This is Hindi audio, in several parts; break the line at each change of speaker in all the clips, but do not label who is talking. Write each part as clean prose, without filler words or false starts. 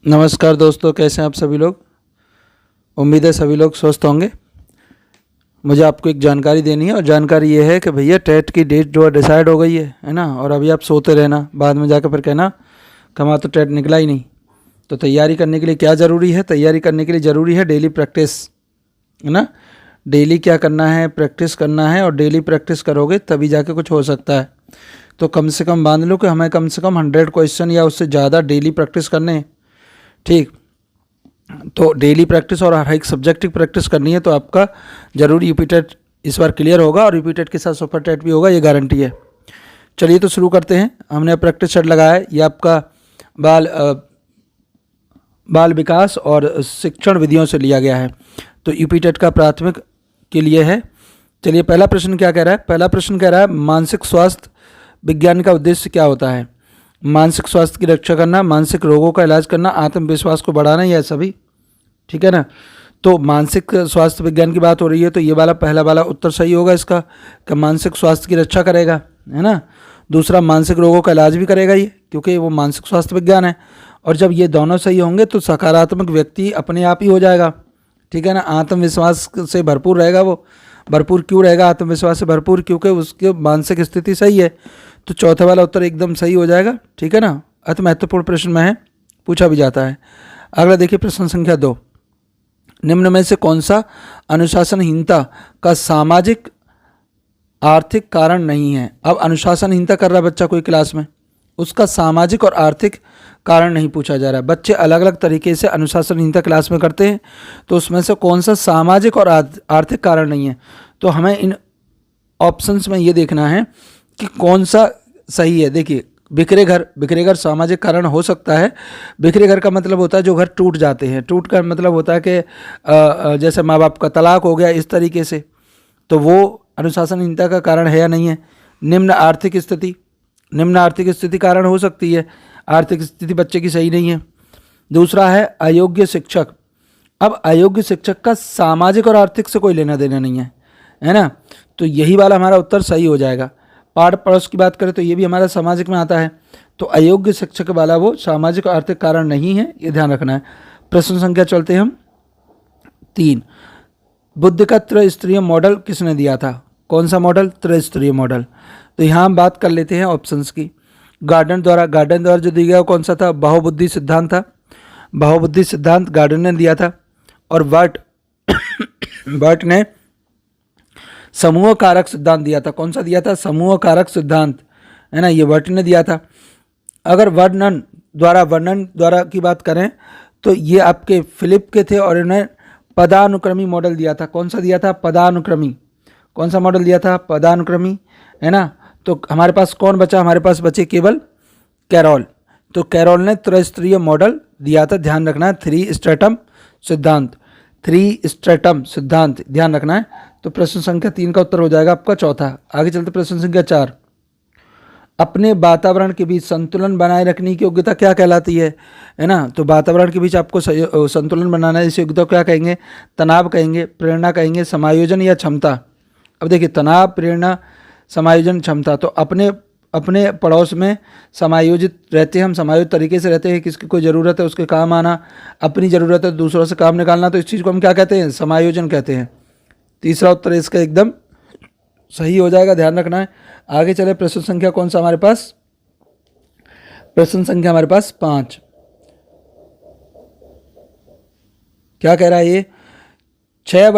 नमस्कार दोस्तों, कैसे हैं आप सभी लोग। उम्मीद है सभी लोग स्वस्थ होंगे। मुझे आपको एक जानकारी देनी है और जानकारी ये है कि भैया टेट की डेट जो है डिसाइड हो गई है ना। और अभी आप सोते रहना, बाद में जाकर फिर कहना कि हमारा तो टेट निकला ही नहीं। तो तैयारी करने के लिए क्या ज़रूरी है? तैयारी करने के लिए ज़रूरी है डेली प्रैक्टिस, है ना। डेली क्या करना है? प्रैक्टिस करना है। और डेली प्रैक्टिस करोगे तभी जाके कुछ हो सकता है। तो कम से कम बांध लो कि हमें कम से कम 100 क्वेश्चन या उससे ज़्यादा डेली प्रैक्टिस करने हैं। ठीक, तो डेली प्रैक्टिस और हर एक सब्जेक्ट की प्रैक्टिस करनी है। तो आपका जरूर यूपी टेट इस बार क्लियर होगा और यूपी टेट के साथ सुपर टेट भी होगा, ये गारंटी है। चलिए तो शुरू करते हैं। हमने प्रैक्टिस सेट लगाया है। ये आपका बाल विकास और शिक्षण विधियों से लिया गया है। तो यूपी टेट का प्राथमिक के लिए है। चलिए, पहला प्रश्न क्या कह रहा है? पहला प्रश्न कह रहा है मानसिक स्वास्थ्य विज्ञान का उद्देश्य क्या होता है? मानसिक स्वास्थ्य की रक्षा करना, मानसिक रोगों का इलाज करना, आत्मविश्वास को बढ़ाना, यह सभी। ठीक है ना। तो मानसिक स्वास्थ्य विज्ञान की बात हो रही है तो ये वाला पहला वाला उत्तर सही होगा इसका, कि मानसिक स्वास्थ्य की रक्षा करेगा, है ना। दूसरा, मानसिक रोगों का इलाज भी करेगा ये, क्योंकि वो मानसिक स्वास्थ्य विज्ञान है। और जब ये दोनों सही होंगे तो सकारात्मक व्यक्ति अपने आप ही हो जाएगा। ठीक है ना। आत्मविश्वास से भरपूर रहेगा वो। भरपूर क्यों रहेगा? आत्मविश्वास से भरपूर क्योंकि उसकी मानसिक स्थिति सही है। तो चौथा वाला उत्तर एकदम सही हो जाएगा। ठीक है ना। अति महत्वपूर्ण प्रश्न में है, पूछा भी जाता है। अगला देखिए, प्रश्न संख्या 2। निम्न में से कौन सा अनुशासनहीनता का सामाजिक आर्थिक कारण नहीं है? अब अनुशासनहीनता कर रहा है बच्चा कोई क्लास में, उसका सामाजिक और आर्थिक कारण नहीं पूछा जा रहा है। बच्चे अलग अलग तरीके से अनुशासनहीनता क्लास में करते हैं, तो उसमें से कौन सा सामाजिक और आर्थिक कारण नहीं है। तो हमें इन ऑप्शंस में ये देखना है कि कौन सा सही है। देखिए, बिखरे घर सामाजिक कारण हो सकता है। बिखरे घर का मतलब होता है जो घर टूट जाते हैं। टूट का मतलब होता है कि जैसे माँ बाप का तलाक हो गया, इस तरीके से। तो वो अनुशासनहीनता का कारण है या नहीं है। निम्न आर्थिक स्थिति कारण हो सकती है। आर्थिक स्थिति बच्चे की सही नहीं है। दूसरा है अयोग्य शिक्षक। अब अयोग्य शिक्षक का सामाजिक और आर्थिक से कोई लेना देना नहीं है ना। तो यही वाला हमारा उत्तर सही हो जाएगा। पाठ पड़ोस की बात करें तो ये भी हमारा सामाजिक में आता है। तो अयोग्य शिक्षक वाला वो सामाजिक और आर्थिक कारण नहीं है, ये ध्यान रखना है। प्रश्न संख्या चलते हैं हम 3। बुद्ध का त्रिस्तरीय मॉडल किसने दिया था? कौन सा मॉडल? त्रिस्तरीय मॉडल। तो यहाँ हम बात कर लेते हैं ऑप्शंस की। गार्डन द्वारा जो दिया गया कौन सा था? बहुबुद्धि सिद्धांत था। बहुबुद्धि सिद्धांत गार्डन ने दिया था। और वर्ट ने समूह कारक सिद्धांत दिया था। कौन सा दिया था? समूह कारक सिद्धांत, है ना, ये वर्ट ने दिया था। अगर वर्णन द्वारा की बात करें तो ये आपके फिलिप के थे और इन्हें पदानुक्रमी मॉडल दिया था। कौन सा दिया था? पदानुक्रमी। कौन सा मॉडल दिया था? पदानुक्रमी, है ना। तो हमारे पास कौन बचा? हमारे पास बचे केवल कैरोल। तो कैरोल ने त्रिस्तरीय मॉडल दिया था। ध्यान रखना है, 3 स्ट्रेटम सिद्धांत ध्यान रखना है। तो प्रश्न संख्या 3 का उत्तर हो जाएगा आपका चौथा। आगे चलते प्रश्न संख्या 4। अपने वातावरण के बीच संतुलन बनाए रखने की योग्यता क्या कहलाती है ना। तो वातावरण के बीच आपको संतुलन बनाना इस योग्यता क्या कहेंगे? तनाव कहेंगे, प्रेरणा कहेंगे, समायोजन या क्षमता। अब देखिए, तनाव, प्रेरणा, समायोजन, क्षमता। तो अपने पड़ोस में समायोजित रहते हैं हम, समायोजित तरीके से रहते हैं। किसकी कोई ज़रूरत है उसके काम आना, अपनी ज़रूरत है दूसरों से काम निकालना, तो इस चीज़ को हम क्या कहते हैं? समायोजन कहते हैं। तीसरा उत्तर इसका एकदम सही हो जाएगा, ध्यान रखना है। आगे चले, प्रश्न संख्या कौन सा हमारे पास? प्रश्न संख्या हमारे पास 5। क्या कह रहा है ये? 6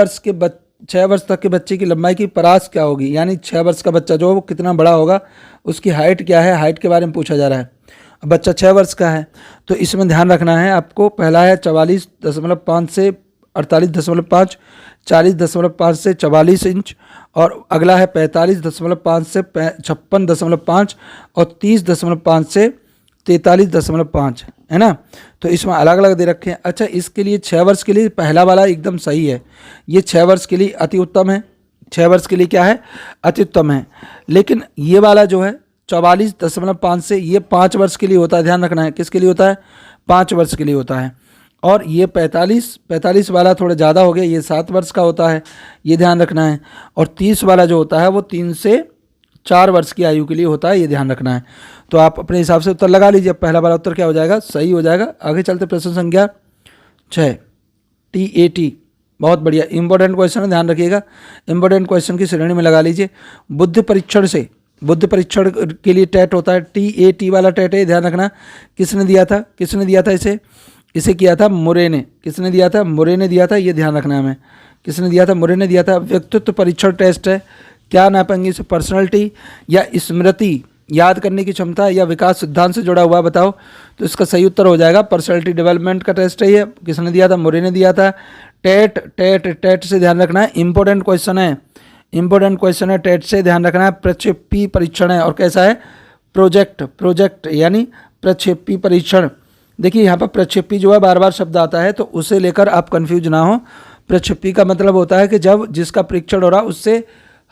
वर्ष तक के बच्चे की लंबाई की परास क्या होगी? यानी 6 वर्ष का बच्चा जो कितना बड़ा होगा, उसकी हाइट क्या है, हाइट के बारे में पूछा जा रहा है। अब बच्चा 6 वर्ष का है तो इसमें ध्यान रखना है आपको। पहला है 44.5 से 48.5, 40.5 से 44 इंच, और अगला है 45.5 से 56.5 और 30.5 से 43.5, है ना। तो इसमें अलग अलग दे रखे हैं। अच्छा, इसके लिए 6 वर्ष के लिए पहला वाला एकदम सही है। ये 6 वर्ष के लिए अति उत्तम है। 6 वर्ष के लिए क्या है? अति उत्तम है। लेकिन ये वाला जो है 44.5 से, ये 5 वर्ष के लिए होता है। ध्यान रखना है, किसके लिए होता है? 5 वर्ष के लिए होता है। और ये 45 वाला थोड़ा ज़्यादा हो गया, ये 7 वर्ष का होता है, ये ध्यान रखना है। और 30 वाला जो होता है वो 3 से 4 वर्ष की आयु के लिए होता है, ये ध्यान रखना है। तो आप अपने हिसाब से उत्तर लगा लीजिए। पहला वाला उत्तर क्या हो जाएगा, सही हो जाएगा। आगे चलते प्रश्न संख्या 6, TAT, बहुत बढ़िया, इंपॉर्टेंट क्वेश्चन है, ध्यान रखिएगा, इंपॉर्टेंट क्वेश्चन की श्रेणी में लगा लीजिए। बुद्धि परीक्षण से, बुद्धि परीक्षण के लिए टेट होता है, TAT वाला टेट है, ध्यान रखना। किसने दिया था, किसने दिया था इसे किया था मुरे ने। किसने दिया था, मुरे ने दिया था, ये ध्यान रखना है हमें। किसने दिया था, मुरे ने दिया था। व्यक्तित्व परीक्षण टेस्ट है, क्या नापेंगे इसे, पर्सनैलिटी या स्मृति, याद करने की क्षमता या विकास सिद्धांत से जुड़ा हुआ, बताओ। तो इसका सही उत्तर हो जाएगा पर्सनैलिटी डेवलपमेंट का टेस्ट है ये। किसने दिया था, मुरे ने दिया था। टेट टेट टेट से ध्यान रखना है, इंपॉर्टेंट क्वेश्चन है, इंपॉर्टेंट क्वेश्चन है, टेट से ध्यान रखना है। प्रक्षेपी परीक्षण है, और कैसा है, प्रोजेक्ट यानी प्रक्षेपी परीक्षण। देखिए यहाँ पर प्रक्षेपी जो है बार बार शब्द आता है, तो उसे लेकर आप कंफ्यूज ना हो। प्रक्षेपी का मतलब होता है कि जब जिसका परीक्षण हो रहा उससे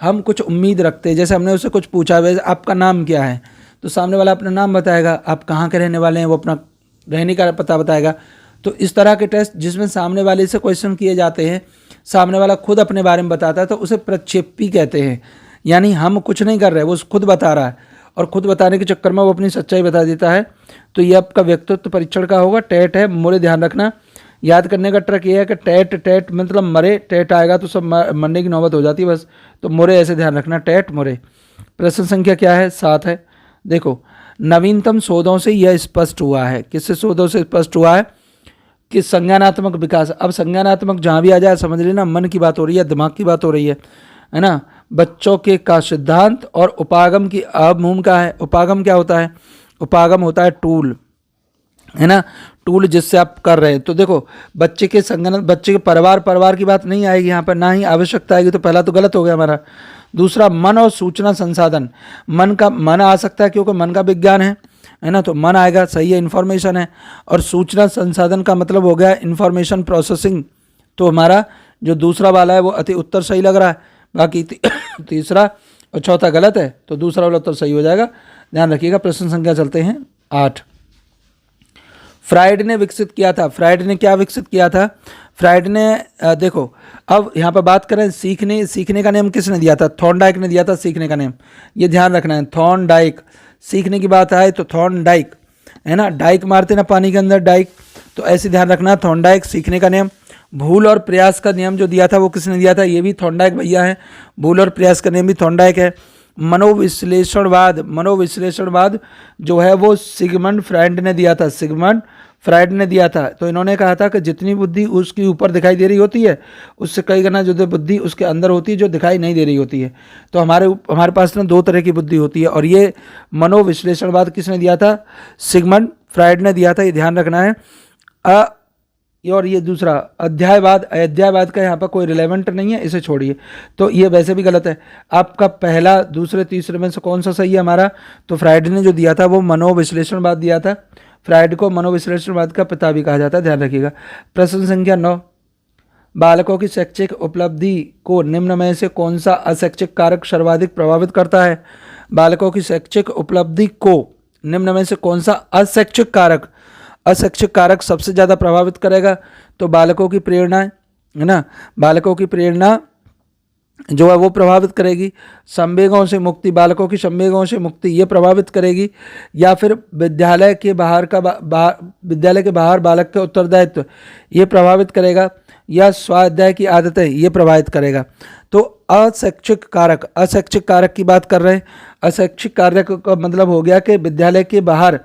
हम कुछ उम्मीद रखते हैं। जैसे हमने उससे कुछ पूछा, वैसे आपका नाम क्या है, तो सामने वाला अपना नाम बताएगा, आप कहाँ के रहने वाले हैं, वो अपना रहने का पता बताएगा। तो इस तरह के टेस्ट जिसमें सामने वाले से क्वेश्चन किए जाते हैं, सामने वाला खुद अपने बारे में बताता है, तो उसे प्रक्षेपी कहते हैं। यानी हम कुछ नहीं कर रहे, वो खुद बता रहा है, और खुद बताने के चक्कर में वो अपनी सच्चाई बता देता है। तो ये आपका व्यक्तित्व परीक्षण का होगा, टेट है। मोरे ध्यान रखना, याद करने का ट्रिक ये है कि टेट मतलब मरे, टेट आएगा तो सब मरने की नौबत हो जाती है बस। तो मोरे ऐसे ध्यान रखना, टेट मोरे। प्रश्न संख्या क्या है, 7 है। देखो, नवीनतम शोधों से यह स्पष्ट हुआ है, किससे शोधों से स्पष्ट हुआ है कि संज्ञानात्मक विकास। अब संज्ञानात्मक जहाँ भी आ जाए समझ लेना मन की बात हो रही है, दिमाग की बात हो रही है ना। बच्चों के का सिद्धांत और उपागम की भूमिका है। उपागम क्या होता है, उपागम होता है टूल, है ना, टूल जिससे आप कर रहे हैं। तो देखो, बच्चे के संगठन, बच्चे के परिवार की बात नहीं आएगी यहाँ पर, ना ही आवश्यकता आएगी, तो पहला तो गलत हो गया हमारा। दूसरा, मन और सूचना संसाधन, मन आ सकता है क्योंकि मन का विज्ञान है ना, तो मन आएगा, सही है, इन्फॉर्मेशन है। और सूचना संसाधन का मतलब हो गया इन्फॉर्मेशन प्रोसेसिंग, तो हमारा जो दूसरा वाला है वो अति उत्तर सही लग रहा है। बाकी तीसरा और चौथा गलत है, तो दूसरा वाला उत्तर सही हो जाएगा, ध्यान रखिएगा। प्रश्न संख्या चलते हैं 8। फ्राइड ने विकसित किया था, फ्राइड ने क्या विकसित किया था, फ्राइड ने देखो, अब यहाँ पर बात करें सीखने का नियम किसने दिया था, थॉर्नडाइक ने दिया था सीखने का नियम, ये ध्यान रखना है। थॉर्नडाइक, सीखने की बात आए तो थॉर्नडाइक, है ना, डाइक मारते ना पानी के अंदर, डाइक, तो ऐसे ध्यान रखना, थॉर्नडाइक सीखने का नियम। भूल और प्रयास का नियम जो दिया था वो किसने दिया था, ये भी थॉर्नडाइक भैया है, भूल और प्रयास का नियम भी थॉर्नडाइक है। मनोविश्लेषणवाद जो है वो सिगमंड फ्राइड ने दिया था, सिगमंड फ्राइड ने दिया था। तो इन्होंने कहा था कि जितनी बुद्धि उसकी ऊपर दिखाई दे रही होती है, उससे कई गुना जो बुद्धि उसके अंदर होती है जो दिखाई नहीं दे रही होती है। तो हमारे पास ना 2 तरह की बुद्धि होती है, और ये मनोविश्लेषणवाद किसने दिया था, सिगमंड फ्राइड ने दिया था, ये ध्यान रखना है। और ये दूसरा अध्यायवाद का यहाँ पर कोई रिलेवेंट नहीं है, इसे छोड़िए, तो ये वैसे भी गलत है। आपका पहला, दूसरे, तीसरे में से कौन सा सही है हमारा, तो फ्राइड ने जो दिया था वो मनोविश्लेषणवाद दिया था। फ्राइड को मनोविश्लेषणवाद का पिता भी कहा जाता है, ध्यान रखिएगा। प्रश्न संख्या 9, बालकों की शैक्षिक उपलब्धि को निम्न में से कौन सा अशैक्षिक कारक सर्वाधिक प्रभावित करता है। बालकों की शैक्षिक उपलब्धि को निम्न में से कौन सा अशैक्षिक कारक सबसे ज़्यादा प्रभावित करेगा, तो बालकों की प्रेरणा, है ना, बालकों की प्रेरणा जो है वो प्रभावित करेगी। संवेगों से मुक्ति, बालकों की संवेगों से मुक्ति ये प्रभावित करेगी, या फिर विद्यालय के बाहर बालक के उत्तरदायित्व ये प्रभावित करेगा, या स्वाध्याय की आदतें ये प्रभावित करेगा। तो अशैक्षिक कारक की बात कर रहे हैं। अशैक्षिक कारक का मतलब हो गया कि विद्यालय के बाहर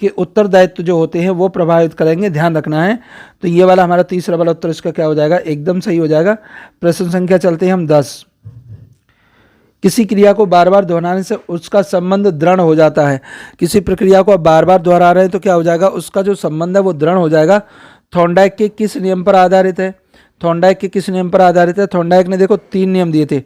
के उत्तरदायित्व जो होते हैं वो प्रभावित करेंगे, ध्यान रखना है। तो ये वाला हमारा तीसरा वाला उत्तर इसका क्या हो जाएगा, एकदम सही हो जाएगा। प्रश्न संख्या चलते हैं हम 10। किसी क्रिया को बार बार दोहराने से उसका संबंध दृढ़ हो जाता है। किसी प्रक्रिया को आप बार बार दोहरा रहे हैं तो क्या हो जाएगा, उसका जो संबंध है वो दृढ़ हो जाएगा। थॉर्नडाइक के किस नियम पर आधारित है, थॉर्नडाइक ने देखो 3 नियम दिए थे,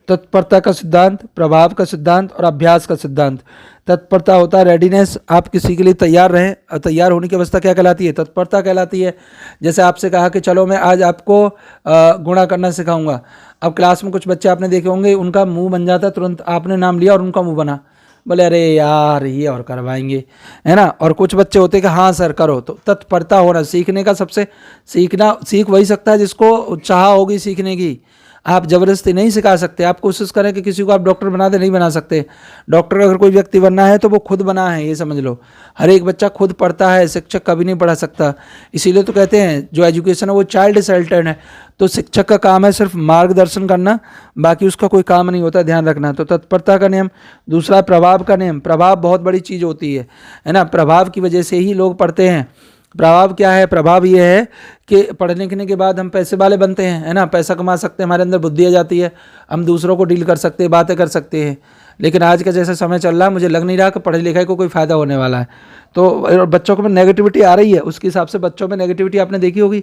तत्परता का सिद्धांत, प्रभाव का सिद्धांत और अभ्यास का सिद्धांत। तत्परता होता है रेडीनेस, आप किसी के लिए तैयार रहें, और तैयार होने की अवस्था क्या कहलाती है, तत्परता कहलाती है। जैसे आपसे कहा कि चलो मैं आज आपको गुणा करना सिखाऊंगा। अब क्लास में कुछ बच्चे आपने देखे होंगे, उनका मुंह बन जाता है, तुरंत आपने नाम लिया और उनका मुंह बना, बोले अरे यार ये और करवाएंगे, है ना। और कुछ बच्चे होते हैं कि हाँ सर करो। तो तत्परता होना, सीखने का सबसे सीख वही सकता है जिसको चाह होगी सीखने की। आप ज़बरदस्ती नहीं सिखा सकते। आप कोशिश करें कि किसी को आप डॉक्टर बना दे, नहीं बना सकते। डॉक्टर अगर कोई व्यक्ति बनना है तो वो खुद बना है, ये समझ लो। हर एक बच्चा खुद पढ़ता है, शिक्षक कभी नहीं पढ़ा सकता। इसीलिए तो कहते हैं जो एजुकेशन है वो चाइल्ड सेंटर्ड है। तो शिक्षक का काम है सिर्फ मार्गदर्शन करना, बाकी उसका कोई काम नहीं होता, ध्यान रखना। तो तत्परता का नियम। दूसरा प्रभाव का नियम। प्रभाव बहुत बड़ी चीज़ होती है ना। प्रभाव की वजह से ही लोग पढ़ते हैं। प्रभाव क्या है? प्रभाव ये है कि पढ़ लिखने के बाद हम पैसे वाले बनते हैं, है ना, पैसा कमा सकते हैं, हमारे अंदर बुद्धि आ जाती है, हम दूसरों को डील कर सकते हैं, बातें कर सकते हैं। लेकिन आज का जैसा समय चल रहा है, मुझे लग नहीं रहा कि पढ़ाई लिखाई को कोई फ़ायदा होने वाला है। तो बच्चों को में नेगेटिविटी आ रही है, उसके हिसाब से बच्चों में नेगेटिविटी आपने देखी होगी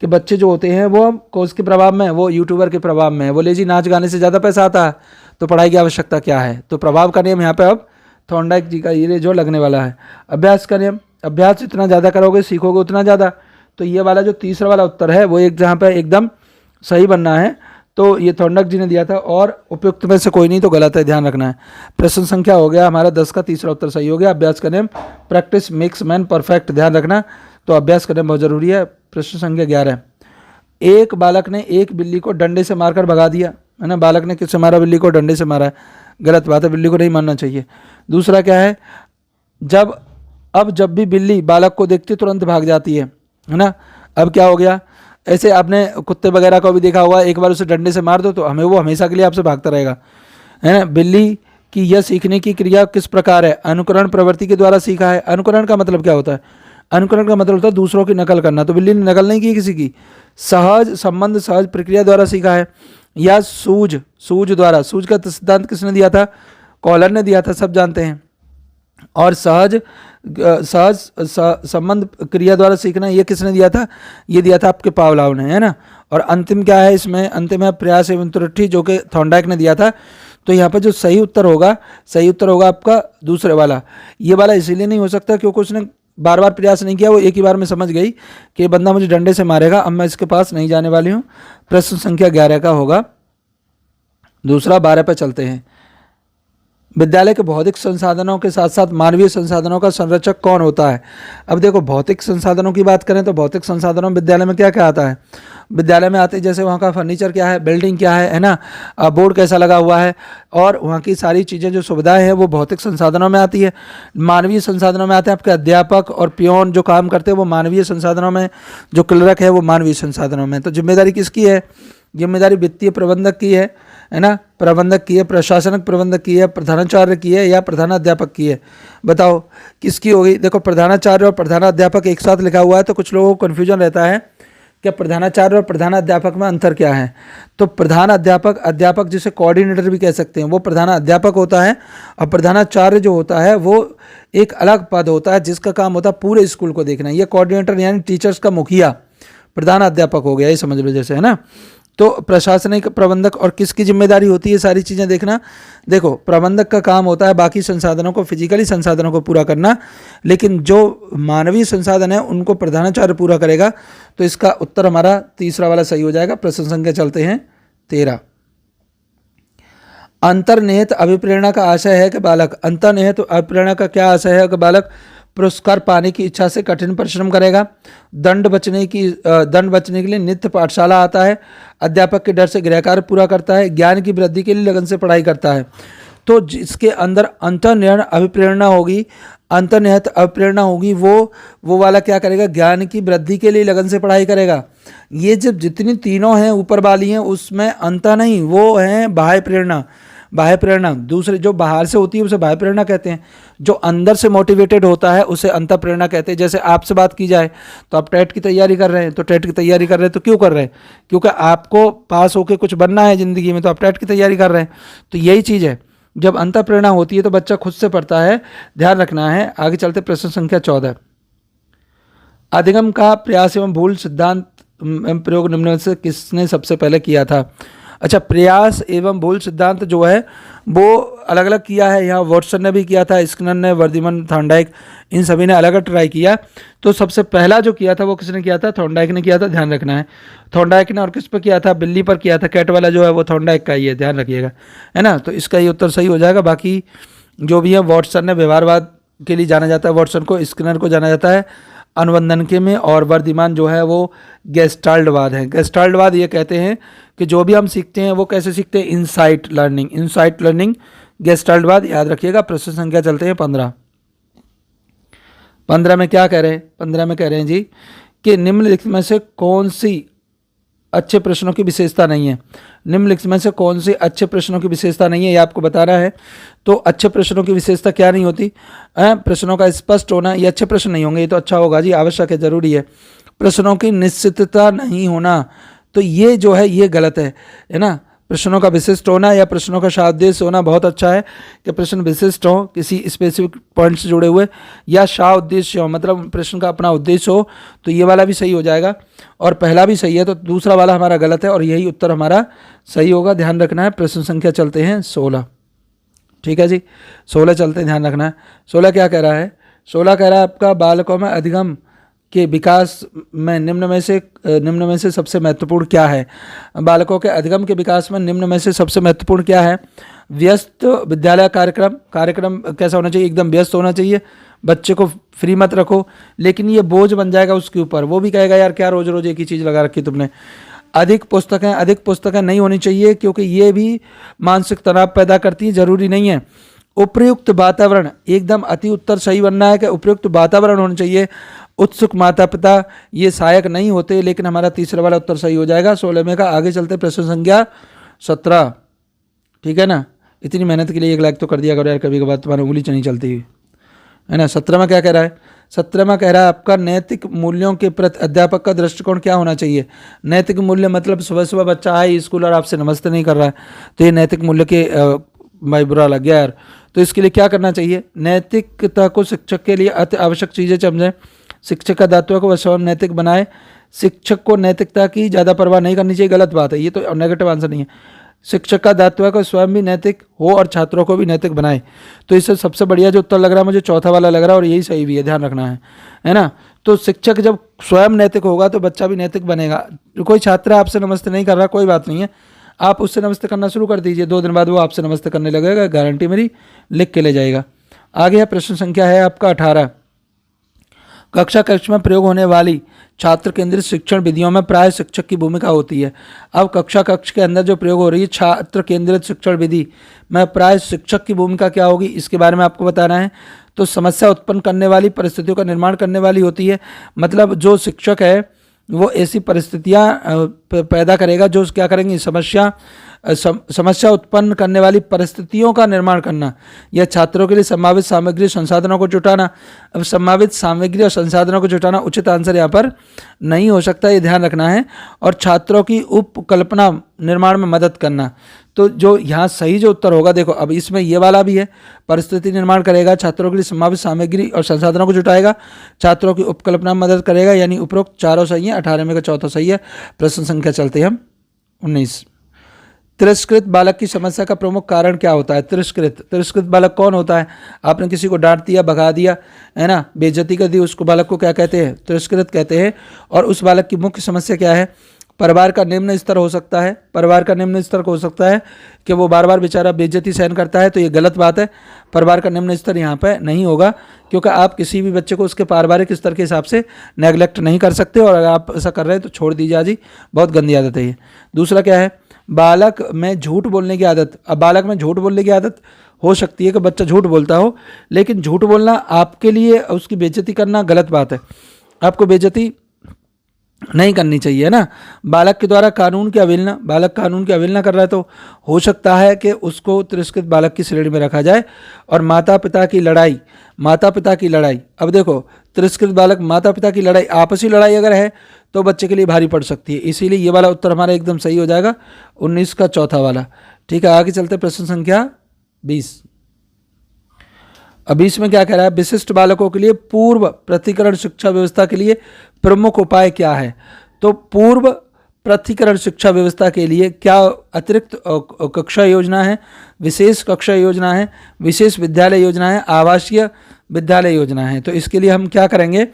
कि बच्चे जो होते हैं वो कोर्स के प्रभाव में, वो यूट्यूबर के प्रभाव में, बोले जी नाच गाने से ज़्यादा पैसा आता है तो पढ़ाई की आवश्यकता क्या है। तो प्रभाव का नियम यहाँ पे अब थॉर्नडाइक जी का ये जो लगने वाला है। अभ्यास का नियम। अभ्यास जितना ज़्यादा करोगे, सीखोगे उतना ज़्यादा। तो ये वाला जो तीसरा वाला उत्तर है वो एक जहाँ पे एकदम सही बनना है। तो ये थॉर्नडाइक जी ने दिया था, और उपयुक्त में से कोई नहीं तो गलत है, ध्यान रखना है। प्रश्न संख्या हो गया हमारा 10 का तीसरा उत्तर सही हो गया। अभ्यास का नियम, प्रैक्टिस मेक्स मैन परफेक्ट, ध्यान रखना। तो अभ्यास करना बहुत जरूरी है। प्रश्न संख्या 11। एक बालक ने एक बिल्ली को डंडे से मारकर भगा दिया, है ना। बालक ने किससे मारा? बिल्ली को डंडे से मारा है, गलत बात है, बिल्ली को नहीं मारना चाहिए। दूसरा क्या है? जब भी बिल्ली बालक को देखती तुरंत भाग जाती है ना। अब क्या हो गया? ऐसे आपने कुत्ते वगैरह को भी देखा होगा, एक बार उसे डंडे से मार दो तो वो हमेशा के लिए आपसे भागता रहेगा, है ना। बिल्ली की यह सीखने की क्रिया किस प्रकार है? अनुकरण प्रवृत्ति के द्वारा सीखा है। अनुकरण का मतलब क्या होता है? अनुकरण का मतलब होता है दूसरों की नकल करना। तो बिल्ली ने नकल नहीं की किसी की, सहज संबंध, सहज प्रक्रिया द्वारा सीखा है। या सूझ द्वारा। सूझ का सिद्धांत किसने दिया था? कॉलर ने दिया था, सब जानते हैं। और सहज संबंध क्रिया द्वारा सीखना, ये किसने दिया था? ये दिया था आपके पावलाव ने, है ना। और अंतिम क्या है इसमें? अंतिम है प्रयास एवं त्रुटि, जो कि थॉर्नडाइक ने दिया था। तो यहाँ पर जो सही उत्तर होगा आपका दूसरे वाला। ये वाला इसीलिए नहीं हो सकता क्योंकि उसने बार बार प्रयास नहीं किया, वो एक ही बार में समझ गई कि ये बंदा मुझे डंडे से मारेगा, अब मैं इसके पास नहीं जाने वाली हूँ। प्रश्न संख्या 11 का होगा दूसरा। 12 पर चलते हैं। विद्यालय के भौतिक संसाधनों के साथ साथ मानवीय संसाधनों का संरक्षक कौन होता है? अब देखो, भौतिक संसाधनों की बात करें तो भौतिक संसाधनों में विद्यालय में क्या क्या आता है? विद्यालय में आते जैसे वहाँ का फर्नीचर क्या है, बिल्डिंग क्या है ना, बोर्ड कैसा लगा हुआ है, और वहाँ की सारी चीज़ें जो सुविधाएं हैं वो भौतिक संसाधनों में आती है। मानवीय संसाधनों में आते हैं आपके अध्यापक और पियोन जो काम करते हैं वो मानवीय संसाधनों में, जो क्लर्क है वो मानवीय संसाधनों में। तो जिम्मेदारी किसकी है? जिम्मेदारी वित्तीय प्रबंधक की है ना, प्रबंधक की है, प्रशासनिक प्रबंधक की है, प्रधानाचार्य की है, या प्रधानाध्यापक की है? बताओ किसकी होगी? देखो, प्रधानाचार्य और प्रधानाध्यापक एक साथ लिखा हुआ है तो कुछ लोगों को कन्फ्यूजन रहता है कि प्रधानाचार्य और प्रधानाध्यापक में अंतर क्या है। तो अध्यापक जिसे कोऑर्डिनेटर भी कह सकते हैं, वो प्रधानाध्यापक होता है। और प्रधानाचार्य जो होता है वो एक अलग पद होता है जिसका काम होता है पूरे स्कूल को देखना। ये कोऑर्डिनेटर यानी टीचर्स का मुखिया प्रधानाध्यापक हो गया, ये समझ लो जैसे, है ना। तो प्रशासनिक प्रबंधक और किसकी जिम्मेदारी होती है सारी चीज़ें देखना? देखो, प्रबंधक का काम होता है बाकी संसाधनों को, फिजिकली संसाधनों को पूरा करना, लेकिन जो मानवीय संसाधन है उनको प्रधानाचार्य पूरा करेगा। तो इसका उत्तर हमारा तीसरा वाला सही हो जाएगा। प्रश्न संख्या चलते हैं 13। अंतर्निहित अभिप्रेरणा का आशय है कि बालक, अंतर्निहित अभिप्रेरणा का क्या आशय है कि बालक पुरस्कार पाने की इच्छा से कठिन परिश्रम करेगा, दंड बचने के लिए नित्य पाठशाला आता है, अध्यापक के डर से गृह कार्य पूरा करता है, ज्ञान की वृद्धि के लिए लगन से पढ़ाई करता है। तो जिसके अंदर अंतर्निहित अभिप्रेरणा होगी वो वाला क्या करेगा? ज्ञान की वृद्धि के लिए लगन से पढ़ाई करेगा। ये जब जितनी तीनों हैं ऊपर वाली हैं उसमें अंत नहीं, वो है बाह्य प्रेरणा। दूसरे जो बाहर से होती है उसे बाह्य प्रेरणा कहते हैं, जो अंदर से मोटिवेटेड होता है उसे अंत प्रेरणा कहते हैं। जैसे आपसे बात की जाए तो आप टेट की तैयारी कर रहे हैं, तो टेट की तैयारी कर रहे हैं तो क्यों कर रहे हैं? क्योंकि आपको पास होकर कुछ बनना है ज़िंदगी में, तो आप टेट की तैयारी कर रहे हैं। तो यही चीज़ है, जब अंत प्रेरणा होती है तो बच्चा खुद से पढ़ता है, ध्यान रखना है। आगे चलते प्रश्न संख्या 14। अधिगम का प्रयास एवं भूल सिद्धांत एवं प्रयोग निम्न में से किसने सबसे पहले किया था? अच्छा, प्रयास एवं भूल सिद्धांत जो है वो अलग अलग किया है। यहाँ वॉटसन ने भी किया था, स्किनर ने, वर्धमान, थॉर्नडाइक, इन सभी ने अलग अलग ट्राई किया। तो सबसे पहला जो किया था वो किसने किया था? थॉर्नडाइक ने किया था, ध्यान रखना है। थॉर्नडाइक ने, और किस पर किया था? बिल्ली पर किया था। कैट वाला जो है वो थॉर्नडाइक का ही है, ध्यान रखिएगा, है ना। तो इसका ये उत्तर सही हो जाएगा। बाकी जो भी है, वॉटसन ने व्यवहारवाद के लिए जाना जाता है, वॉटसन को, स्किनर को जाना जाता है अनुबंधन के में, और वर्धिमान जो है वो गेस्टाल्टवाद है। गेस्टाल्टवाद ये कहते हैं कि जो भी हम सीखते हैं वो कैसे सीखते हैं, इनसाइट लर्निंग, इनसाइट लर्निंग गेस्टाल्टवाद, याद रखिएगा। प्रश्न संख्या चलते हैं 15। 15 में क्या कह रहे हैं, 15 में कह रहे हैं जी कि निम्नलिखित में से कौन सी अच्छे प्रश्नों की विशेषता नहीं है। निम्नलिखित में से कौन सी अच्छे प्रश्नों की विशेषता नहीं है, ये आपको बताना है। तो अच्छे प्रश्नों की विशेषता क्या नहीं होती, प्रश्नों का स्पष्ट होना, ये अच्छे प्रश्न नहीं होंगे, ये तो अच्छा होगा जी, आवश्यक है, जरूरी है। प्रश्नों की निश्चितता नहीं होना, तो ये जो है ये गलत है ना। प्रश्नों का विशिष्ट होना या प्रश्नों का शाब्देश होना बहुत अच्छा है कि प्रश्न विशिष्ट हो, किसी स्पेसिफिक पॉइंट से जुड़े हुए, या शाह उद्देश्य हो, मतलब प्रश्न का अपना उद्देश्य हो, तो ये वाला भी सही हो जाएगा। और पहला भी सही है, तो दूसरा वाला हमारा गलत है और यही उत्तर हमारा सही होगा, ध्यान रखना है। प्रश्न संख्या चलते हैं 16। ठीक है जी, 16 चलते हैं, ध्यान रखना है। 16 क्या कह रहा है, 16 कह रहा है आपका बालकों में अधिगम के विकास में निम्न में से सबसे महत्वपूर्ण क्या है। बालकों के अधिगम के विकास में निम्न में से सबसे महत्वपूर्ण क्या है। व्यस्त विद्यालय कार्यक्रम कैसा होना चाहिए, एकदम व्यस्त होना चाहिए, बच्चे को फ्री मत रखो, लेकिन ये बोझ बन जाएगा उसके ऊपर, वो भी कहेगा यार क्या रोज रोज एक ही चीज़ लगा रखी तुमने। अधिक पुस्तकें नहीं होनी चाहिए, क्योंकि ये भी मानसिक तनाव पैदा करती है, जरूरी नहीं है। उपयुक्त वातावरण, एकदम अति उत्तर सही बनना है कि उपयुक्त वातावरण होना चाहिए। उत्सुक माता पिता ये सहायक नहीं होते, लेकिन हमारा तीसरा वाला उत्तर सही हो जाएगा 16 में का। आगे चलते प्रश्न संख्या 17। ठीक है ना, इतनी मेहनत के लिए 1 लाख तो कर दिया करो यार, कभी कभार तुम्हारी उंगली नहीं चलती है ना। 17 में क्या कह रहा है, 17 में कह रहा है आपका नैतिक मूल्यों के प्रति अध्यापक का दृष्टिकोण क्या होना चाहिए। नैतिक मूल्य मतलब सुबह सुबह बच्चा आए स्कूल और आपसे नमस्ते नहीं कर रहा है, तो ये नैतिक मूल्य के भाई बुरा लग गया यार। तो इसके लिए क्या करना चाहिए, नैतिकता को शिक्षक के लिए अति आवश्यक चीज़ें समझें, शिक्षक का दायित्व को वह स्वयं नैतिक बनाए। शिक्षक को नैतिकता की ज़्यादा परवाह नहीं करनी चाहिए, गलत बात है, ये तो नेगेटिव आंसर नहीं है। शिक्षक का दायित्व को स्वयं भी नैतिक हो और छात्रों को भी नैतिक बनाए। तो इससे सबसे बढ़िया जो उत्तर लग रहा है मुझे चौथा वाला लग रहा है, और यही सही भी है, ध्यान रखना है ना। तो शिक्षक जब स्वयं नैतिक होगा तो बच्चा भी नैतिक बनेगा। कोई छात्र आपसे नमस्ते नहीं कर रहा, कोई बात नहीं है, आप उससे नमस्ते करना शुरू कर दीजिए, 2 दिन बाद वो आपसे नमस्ते करने लगेगा, गारंटी मेरी, लिख के ले जाएगा। आगे है प्रश्न संख्या है आपका 18। कक्ष में प्रयोग होने वाली छात्र केंद्रित शिक्षण विधियों में प्राय शिक्षक की भूमिका होती है। अब कक्ष के अंदर जो प्रयोग हो रही है छात्र केंद्रित शिक्षण विधि में प्राय शिक्षक की भूमिका क्या होगी, इसके बारे में आपको बताना है। तो समस्या उत्पन्न करने वाली परिस्थितियों का निर्माण करने वाली होती है, मतलब जो शिक्षक है वो ऐसी परिस्थितियां पैदा करेगा जो क्या करेंगी, समस्या उत्पन्न करने वाली परिस्थितियों का निर्माण करना, या छात्रों के लिए संभावित सामग्री संसाधनों को जुटाना। अब संभावित सामग्री और संसाधनों को जुटाना उचित आंसर यहाँ पर नहीं हो सकता, ये ध्यान रखना है। और छात्रों की उपकल्पना निर्माण में मदद करना, तो जो यहाँ सही जो उत्तर होगा, देखो अब इसमें ये वाला भी है, परिस्थिति निर्माण करेगा, छात्रों के लिए संभावित सामग्री और संसाधनों को जुटाएगा, छात्रों की उपकल्पना में मदद करेगा, यानी उपरोक्त चारों सही है। 18 में का चौथा सही है। प्रश्न संख्या चलते हैं हम 19। तिरस्कृत बालक की समस्या का प्रमुख कारण क्या होता है। तिरस्कृत बालक कौन होता है, आपने किसी को डांट दिया, भगा दिया, है ना, बेइज्जती कर दी, उसको बालक को क्या कहते हैं, तिरस्कृत कहते हैं। और उस बालक की मुख्य समस्या क्या है, परिवार का निम्न स्तर हो सकता है, परिवार का निम्न स्तर हो सकता है कि वो बार बार बेचारा बेइज्जती सहन करता है, तो ये गलत बात है। परिवार का निम्न स्तर यहाँ पे नहीं होगा, क्योंकि आप किसी भी बच्चे को उसके पारिवारिक स्तर के हिसाब से नेगलेक्ट नहीं कर सकते, और अगर आप ऐसा कर रहे हैं तो छोड़ दीजिए जी, बहुत गंदी आदत है ये। दूसरा क्या है, बालक में झूठ बोलने की आदत। अब बालक में झूठ बोलने की आदत हो सकती है कि बच्चा झूठ बोलता हो, लेकिन झूठ बोलना आपके लिए उसकी बेइज्जती करना गलत बात है, आपको बेइज्जती नहीं करनी चाहिए ना। बालक के द्वारा कानून की अवहेलना, बालक कानून की अवहेलना कर रहा है तो हो सकता है कि उसको तिरस्कृत बालक की श्रेणी में रखा जाए। और माता पिता की लड़ाई, अब देखो तिरस्कृत बालक माता पिता की लड़ाई, आपसी लड़ाई अगर है तो बच्चे के लिए भारी पड़ सकती है, इसीलिए ये वाला उत्तर हमारा एकदम सही हो जाएगा, 19 का चौथा वाला। ठीक है, आगे चलते प्रश्न संख्या 20। अब इसमें क्या कह रहा है, विशिष्ट बालकों के लिए पूर्व प्रतिकरण शिक्षा व्यवस्था के लिए प्रमुख उपाय क्या है। तो पूर्व प्रतिकरण शिक्षा व्यवस्था के लिए क्या अतिरिक्त कक्षा योजना है, विशेष कक्षा योजना है, विशेष विद्यालय योजना है, आवासीय विद्यालय योजना है। तो इसके लिए हम क्या करेंगे,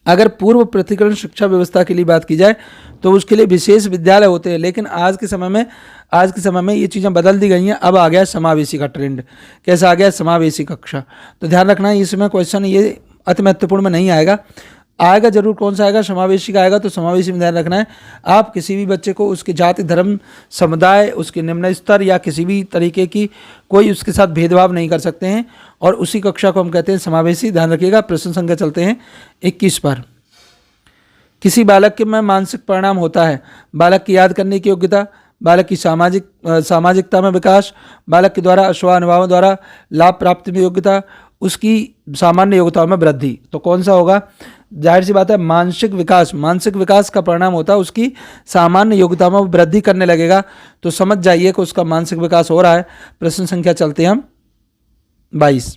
अगर पूर्व प्रतिकरण शिक्षा व्यवस्था के लिए बात की जाए तो उसके लिए विशेष विद्यालय होते हैं, लेकिन आज के समय में ये चीज़ें बदल दी गई हैं। अब आ गया समावेशी का ट्रेंड। कैसा आ गया, समावेशी कक्षा। तो ध्यान रखना इसमें क्वेश्चन ये अति महत्वपूर्ण में नहीं आएगा। आएगा जरूर, कौन सा आएगा, समावेशी का आएगा। तो समावेशी में ध्यान रखना है, आप किसी भी बच्चे को उसके जाति, धर्म, समुदाय, उसके निम्न स्तर या किसी भी तरीके की कोई उसके साथ भेदभाव नहीं कर सकते हैं, और उसी कक्षा को हम कहते हैं समावेशी। ध्यान रखिएगा। प्रश्न संख्या चलते हैं 21 पर। किसी बालक के में मानसिक परिणाम होता है, बालक की याद करने की योग्यता, बालक की सामाजिकता में विकास, बालक के द्वारा स्वानुभवों द्वारा लाभ प्राप्ति में योग्यता, उसकी सामान्य योग्यताओं में वृद्धि। तो कौन सा होगा, जाहिर सी बात है मानसिक विकास। मानसिक विकास का परिणाम होता है उसकी सामान्य योग्यताओं में वृद्धि करने लगेगा। तो समझ जाइए कि उसका मानसिक विकास हो रहा है। प्रश्न संख्या चलते हैं हम 22।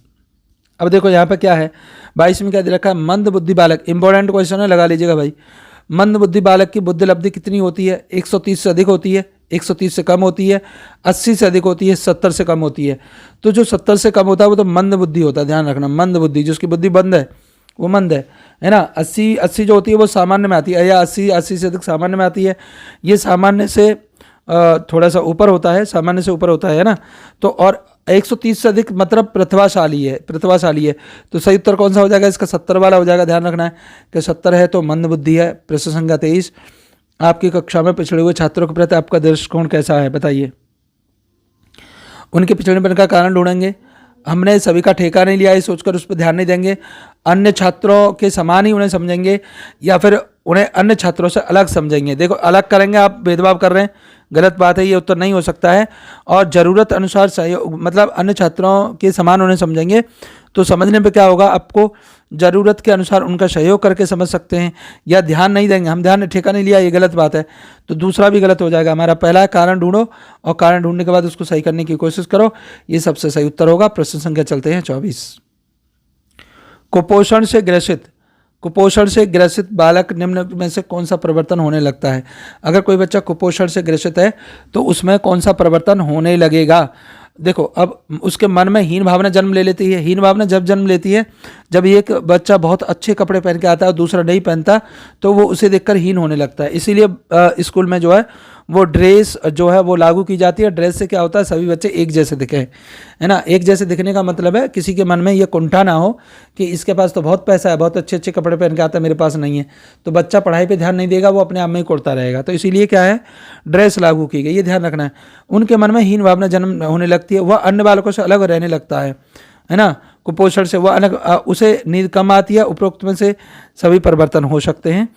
अब देखो यहाँ पे क्या है, 22 में क्या दे रखा है, मंद बुद्धि बालक। इंपॉर्टेंट क्वेश्चन है, लगा लीजिएगा भाई। मंद बुद्धि बालक की बुद्धि लब्धि कितनी होती है, 130 से अधिक होती है, 130 से कम होती है, 80 से अधिक होती है, 70 से कम होती है। तो जो 70 से कम होता है वो तो मंद बुद्धि होता है। ध्यान रखना, मंद बुद्धि, जिसकी बुद्धि बंद है वो मंद है ना। 80 जो होती है वो सामान्य में आती है, या 80 से अधिक सामान्य में आती है। ये सामान्य से थोड़ा सा ऊपर होता है, सामान्य से ऊपर होता है ना। तो और 130 से अधिक मतलब प्रतिभाशाली है, प्रतिभाशाली है। तो सही उत्तर कौन सा हो जाएगा, इसका 70 वाला हो जाएगा। ध्यान रखना है कि 70 है तो मंद बुद्धि है। प्रश्न संख्या 23। आपकी कक्षा में पिछड़े हुए छात्रों के प्रति आपका दृष्टिकोण कैसा है, बताइए। उनके पिछड़ेपन का कारण ढूंढेंगे। हमने सभी का ठेका नहीं लिया है सोचकर उस पर ध्यान नहीं देंगे। अन्य छात्रों के समान ही उन्हें समझेंगे, या फिर उन्हें अन्य छात्रों से अलग समझेंगे। देखो, अलग करेंगे, आप भेदभाव कर रहे हैं, गलत बात है, ये उत्तर नहीं हो सकता है। और ज़रूरत अनुसार सहयोग, मतलब अन्य छात्रों के समान उन्हें समझेंगे। तो समझने पे क्या होगा, आपको ज़रूरत के अनुसार उनका सहयोग करके समझ सकते हैं, या ध्यान नहीं देंगे। हम ध्यान ठेका नहीं लिया, ये गलत बात है। तो दूसरा भी गलत हो जाएगा। हमारा पहला है कारण ढूंढो, और कारण ढूंढने के बाद उसको सही करने की कोशिश करो, ये सबसे सही उत्तर होगा। प्रश्न संख्या चलते हैं 24। कुपोषण से ग्रसित, कुपोषण से ग्रसित बालक निम्न में से कौन सा परिवर्तन होने लगता है। अगर कोई बच्चा कुपोषण से ग्रसित है तो उसमें कौन सा परिवर्तन होने लगेगा। देखो, अब उसके मन में हीन भावना जन्म ले लेती है। हीन भावना जब जन्म लेती है, जब एक बच्चा बहुत अच्छे कपड़े पहन के आता है और दूसरा नहीं पहनता, तो वो उसे देखकर हीन होने लगता है। इसीलिए स्कूल में जो है वो ड्रेस जो है वो लागू की जाती है। ड्रेस से क्या होता है, सभी बच्चे एक जैसे दिखे, है ना। एक जैसे दिखने का मतलब है किसी के मन में ये कुंठा ना हो कि इसके पास तो बहुत पैसा है, बहुत अच्छे अच्छे कपड़े पहन के आता है, मेरे पास नहीं है। तो बच्चा पढ़ाई पे ध्यान नहीं देगा, वो अपने आप में ही कुड़ता रहेगा। तो इसीलिए क्या है, ड्रेस लागू की गई, ये ध्यान रखना है। उनके मन में हीन भावना जन्म होने लगती है, वह अन्य बालकों से अलग रहने लगता है ना। कुपोषण से वह अलग, उसे नींद कम आती है। उपरोक्त में से सभी परिवर्तन हो सकते हैं।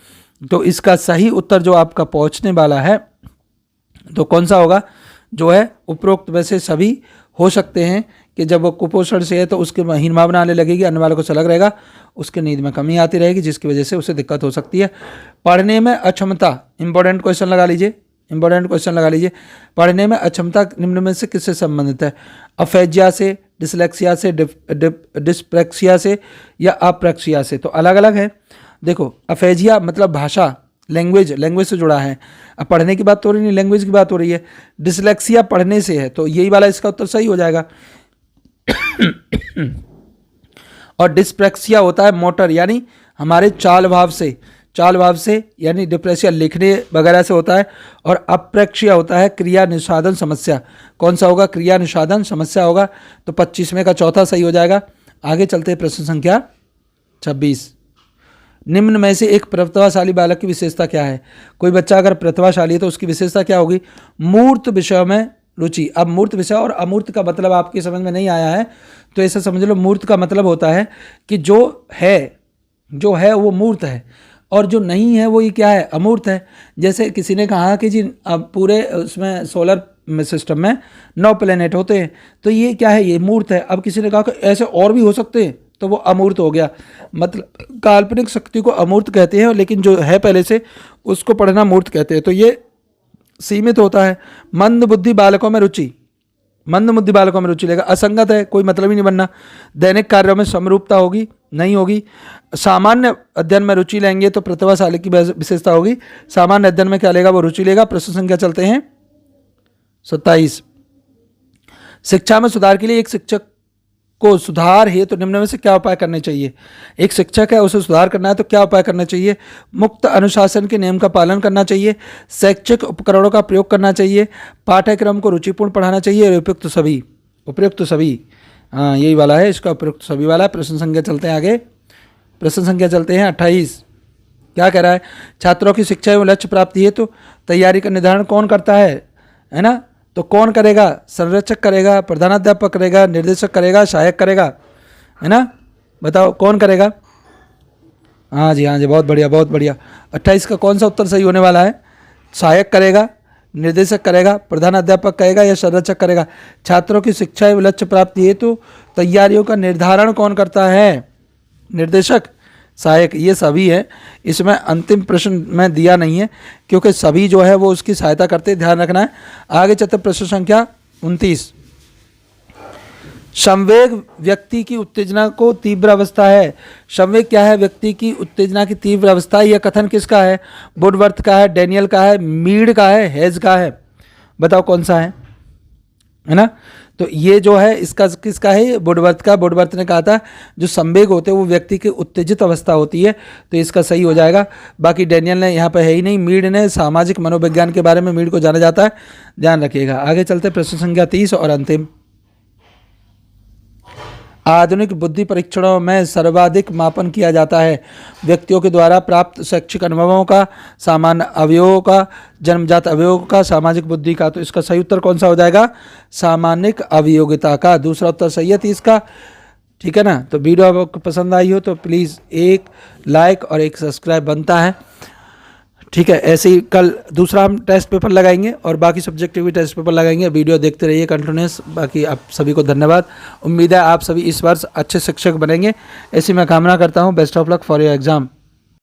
तो इसका सही उत्तर जो आपका पहुंचने वाला है तो कौन सा होगा, जो है उपरोक्त में से सभी हो सकते हैं। कि जब वो कुपोषण से है तो उसके हीन भावना आने लगेगी, अन्य वालों को से अलग रहेगा, उसके नींद में कमी आती रहेगी, जिसकी वजह से उसे दिक्कत हो सकती है। पढ़ने में अक्षमता, इंपॉर्टेंट क्वेश्चन लगा लीजिए, इंपॉर्टेंट क्वेश्चन लगा लीजिए। पढ़ने में अक्षमता निम्न में से किससे संबंधित है। अफेजिया से, डिसलेक्सिया से, डिस्प्रैक्सिया से, या अप्रैक्सिया से। तो अलग अलग है। देखो, अफेजिया मतलब भाषा, लैंग्वेज, लैंग्वेज से जुड़ा है। अब पढ़ने की बात हो रही नहीं, लैंग्वेज की बात हो रही है। डिसलेक्सिया पढ़ने से है, तो यही वाला इसका उत्तर सही हो जाएगा। और डिस्प्रैक्सिया होता है मोटर, यानी हमारे चाल भाव से, चाल भाव से, यानी डिप्रेसिया लिखने वगैरह से होता है। और अप्रैक्सिया होता है क्रिया निषादन समस्या। कौन सा होगा, क्रिया निषादन समस्या होगा। तो 25 में का चौथा सही हो जाएगा। आगे चलते हैं प्रश्न संख्या 26। निम्न में से एक प्रतिभाशाली बालक की विशेषता क्या है। कोई बच्चा अगर प्रतिभाशाली है तो उसकी विशेषता क्या होगी, मूर्त विषय में रुचि। अब मूर्त विषय और अमूर्त का मतलब आपकी समझ में नहीं आया है तो ऐसा समझ लो, मूर्त का मतलब होता है कि जो है वो मूर्त है, और जो नहीं है वो ये क्या है, अमूर्त है। जैसे किसी ने कहा कि जी अब पूरे उसमें सोलर सिस्टम में 9 प्लेनेट होते हैं, तो ये क्या है, ये मूर्त है। अब किसी ने कहा कि ऐसे और भी हो सकते हैं, तो वो अमूर्त हो गया। मतलब काल्पनिक शक्ति को अमूर्त कहते हैं, लेकिन जो है पहले से उसको पढ़ना मूर्त कहते हैं। तो ये सीमित होता है। मंद बुद्धि बालकों में रुचि, मंद बुद्धि बालकों में रुचि लेगा। असंगत है, कोई मतलब ही नहीं बनना। दैनिक कार्यों में समरूपता होगी, नहीं होगी। सामान्य अध्ययन में रुचि लेंगे तो प्रतिभाशाली की विशेषता होगी। सामान्य अध्ययन में क्या लेगा, वो रुचि लेगा। प्रश्न संख्या चलते हैं 27। शिक्षा में सुधार के लिए एक शिक्षक को सुधार है तो निम्न में से क्या उपाय करने चाहिए। एक शिक्षक है, उसे सुधार करना है तो क्या उपाय करना चाहिए। मुक्त अनुशासन के नियम का पालन करना चाहिए, शैक्षिक उपकरणों का प्रयोग करना चाहिए, पाठ्यक्रम को रुचिपूर्ण पढ़ाना चाहिए, उपयुक्त सभी, उपयुक्त सभी। हाँ, यही वाला है इसका, उपयुक्त सभी वाला। प्रश्न संख्या चलते हैं आगे प्रश्न संख्या चलते हैं 28। क्या कह रहा है? छात्रों की शिक्षा एवं लक्ष्य प्राप्ति हेतु तैयारी का निर्धारण कौन करता है ना? तो कौन करेगा? संरक्षक करेगा, प्रधानाध्यापक करेगा, निर्देशक करेगा, सहायक करेगा, है ना? बताओ कौन करेगा? हाँ जी, हाँ जी, बहुत बढ़िया, बहुत बढ़िया। 28 का कौन सा उत्तर सही होने वाला है? सहायक करेगा, निर्देशक करेगा, प्रधानाध्यापक करेगा या संरक्षक करेगा? छात्रों की शिक्षा एवं लक्ष्य प्राप्ति हेतु तैयारियों का निर्धारण कौन करता है? निर्देशक, सहायक, ये सभी है। इसमें अंतिम प्रश्न में दिया नहीं है क्योंकि सभी जो है वो उसकी सहायता करते, ध्यान रखना है। आगे चलते प्रश्न संख्या 29। संवेग व्यक्ति की उत्तेजना को तीव्र अवस्था है। संवेग क्या है? व्यक्ति की उत्तेजना की तीव्र अवस्था। यह कथन किसका है? वुडवर्थ का है, डैनियल का है, मीड का है, हेज का है? बताओ कौन सा है ना? तो ये जो है इसका किसका है? वुडवर्थ का। वुडवर्थ ने कहा था जो संवेग होते हैं वो व्यक्ति की उत्तेजित अवस्था होती है, तो इसका सही हो जाएगा। बाकी डैनियल ने यहाँ पे है ही नहीं। मीड ने सामाजिक मनोविज्ञान के बारे में मीड को जाना जाता है, ध्यान रखिएगा। आगे चलते प्रश्न संख्या 30 और अंतिम। आधुनिक बुद्धि परीक्षणों में सर्वाधिक मापन किया जाता है व्यक्तियों के द्वारा प्राप्त शैक्षिक अनुभवों का, सामान्य अवयवों का, जन्मजात अवयवों का, सामाजिक बुद्धि का। तो इसका सही उत्तर कौन सा हो जाएगा? सामान्यिक अवयोगिता का। दूसरा उत्तर सही है 30 का। ठीक है ना? तो वीडियो आपको पसंद आई हो तो प्लीज़ एक लाइक और एक सब्सक्राइब बनता है। ठीक है, ऐसे ही कल दूसरा हम टेस्ट पेपर लगाएंगे और बाकी सब्जेक्ट के भी टेस्ट पेपर लगाएंगे। वीडियो देखते रहिए कंटिन्यूस। बाकी आप सभी को धन्यवाद। उम्मीद है आप सभी इस वर्ष अच्छे शिक्षक बनेंगे, ऐसी मैं कामना करता हूँ। Best of luck for your exam.